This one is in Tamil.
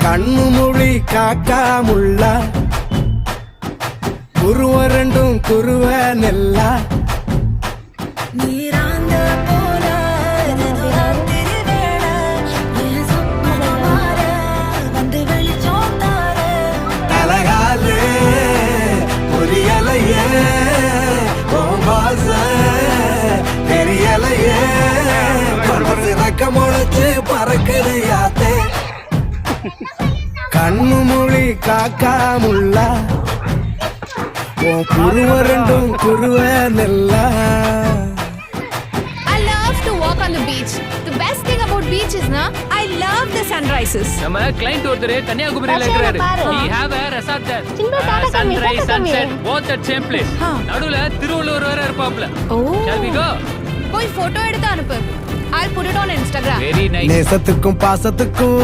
கண்ணு மொழி காக்கா முள்ளா குருவ ரெண்டும் குருவ நெல்லா நீராந்த போல ராத்திரி வேளை என் சொப்பனம் மாற வந்து வெளிச்சம் தார தலகாலே புரியலையே பாச தெரியலையே சிறக்க முளைச்சு பறக்குது யாத்தே கண்ணு மொழி காக்கா முள்ளா உன் குருவ ரெண்டும் குருவ நெல்லா. I love to walk on the beach. The best thing about beach is I love the sunrises. நம்ம client ஒருத்தர் கன்னியாகுமரியில இருக்காரு. He have a resort there. Sunrise, sunset, both at same place. நடுவுல திருவள்ளுவர் வேற இருப்பாப்ல. Shall we go? போய் போட்டோ எடுத்து அனுப்பு. I'll put it on Instagram. Very nice. நேசத்துக்கும் பாசத்துக்கும்